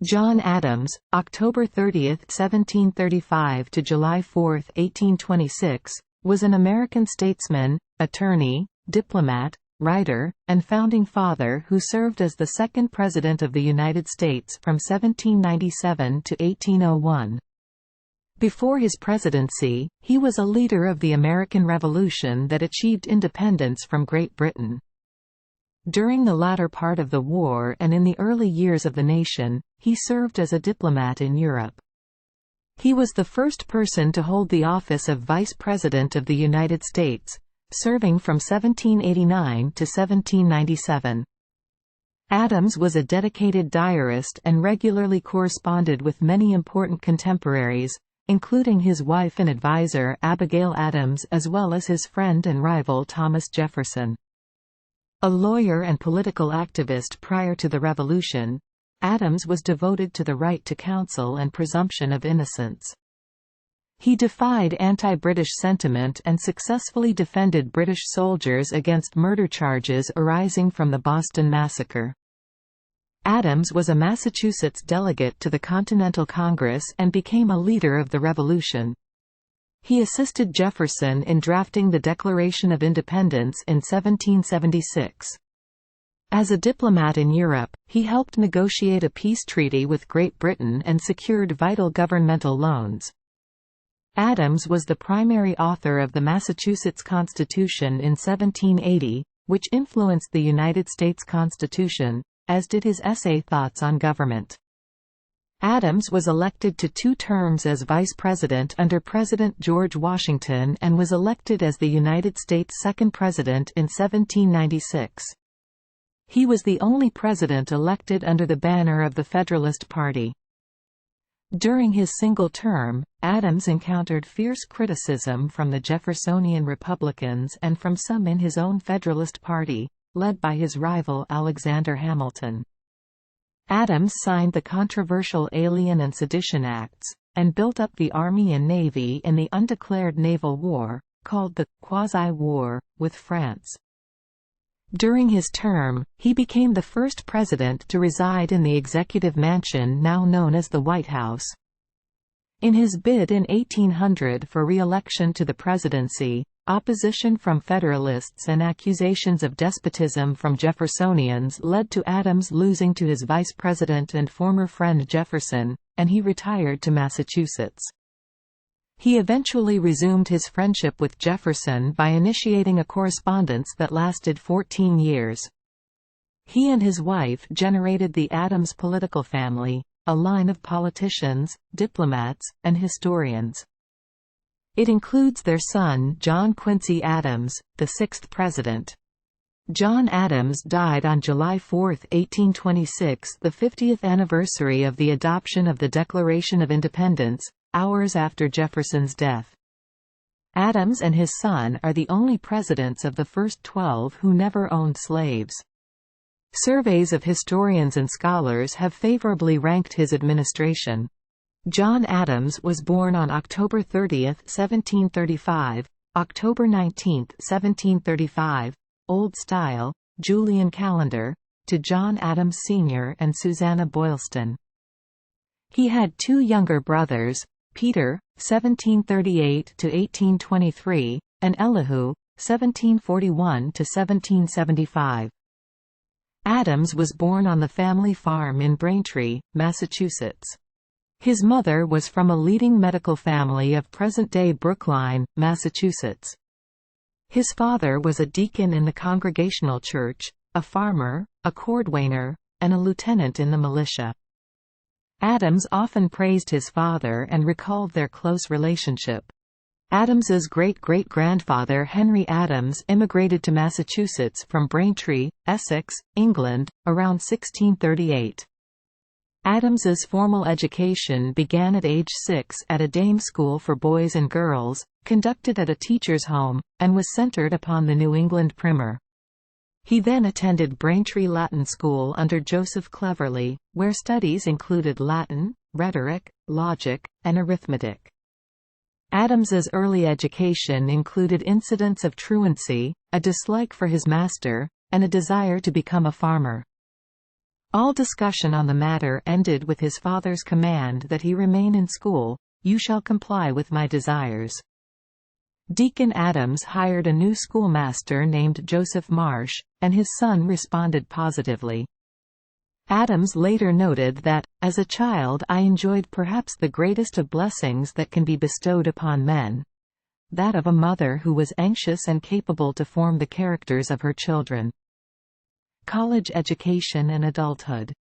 John Adams, October 30, 1735 to July 4, 1826, was an American statesman, attorney, diplomat, writer, and founding father who served as the second President of the United States from 1797 to 1801. Before his presidency, he was a leader of the American Revolution that achieved independence from Great Britain. During the latter part of the war and in the early years of the nation, he served as a diplomat in Europe. He was the first person to hold the office of Vice President of the United States, serving from 1789 to 1797. Adams was a dedicated diarist and regularly corresponded with many important contemporaries, including his wife and advisor Abigail Adams as well as his friend and rival Thomas Jefferson. A lawyer and political activist prior to the Revolution, Adams was devoted to the right to counsel and presumption of innocence. He defied anti-British sentiment and successfully defended British soldiers against murder charges arising from the Boston Massacre. Adams was a Massachusetts delegate to the Continental Congress and became a leader of the Revolution. He assisted Jefferson in drafting the Declaration of Independence in 1776. As a diplomat in Europe, he helped negotiate a peace treaty with Great Britain and secured vital governmental loans. Adams was the primary author of the Massachusetts Constitution in 1780, which influenced the United States Constitution, as did his essay Thoughts on Government. Adams was elected to 2 terms as vice president under President George Washington and was elected as the United States' second president in 1796. He was the only president elected under the banner of the Federalist Party. During his single term, Adams encountered fierce criticism from the Jeffersonian Republicans and from some in his own Federalist Party, led by his rival Alexander Hamilton. Adams signed the controversial Alien and Sedition Acts, and built up the Army and Navy in the undeclared naval war, called the Quasi-War, with France. During his term, he became the first president to reside in the executive mansion now known as the White House. In his bid in 1800 for re-election to the presidency, opposition from Federalists and accusations of despotism from Jeffersonians led to Adams losing to his vice president and former friend Jefferson, and he retired to Massachusetts. He eventually resumed his friendship with Jefferson by initiating a correspondence that lasted 14 years. He and his wife generated the Adams political family, a line of politicians, diplomats, and historians. It includes their son John Quincy Adams, the 6th president. John Adams died on July 4, 1826, the 50th anniversary of the adoption of the Declaration of Independence, hours after Jefferson's death. Adams and his son are the only presidents of the first 12 who never owned slaves. Surveys of historians and scholars have favorably ranked his administration. John Adams was born on October 30, 1735, October 19, 1735, Old Style, Julian calendar, to John Adams Sr. and Susanna Boylston. He had 2 younger brothers, Peter, 1738–1823, and Elihu, 1741–1775. Adams was born on the family farm in Braintree, Massachusetts. His mother was from a leading medical family of present-day Brookline, Massachusetts. His father was a deacon in the Congregational Church, a farmer, a cordwainer, and a lieutenant in the militia. Adams often praised his father and recalled their close relationship. Adams's great-great-grandfather Henry Adams immigrated to Massachusetts from Braintree, Essex, England, around 1638. Adams's formal education began at age 6 at a dame school for boys and girls, conducted at a teacher's home, and was centered upon the New England primer. He then attended Braintree Latin School under Joseph Cleverly, where studies included Latin, rhetoric, logic, and arithmetic. Adams's early education included incidents of truancy, a dislike for his master, and a desire to become a farmer. All discussion on the matter ended with his father's command that he remain in school. "You shall comply with my desires." Deacon Adams hired a new schoolmaster named Joseph Marsh, and his son responded positively. Adams later noted that, "As a child I enjoyed perhaps the greatest of blessings that can be bestowed upon men. That of a mother who was anxious and capable to form the characters of her children." College education and adulthood.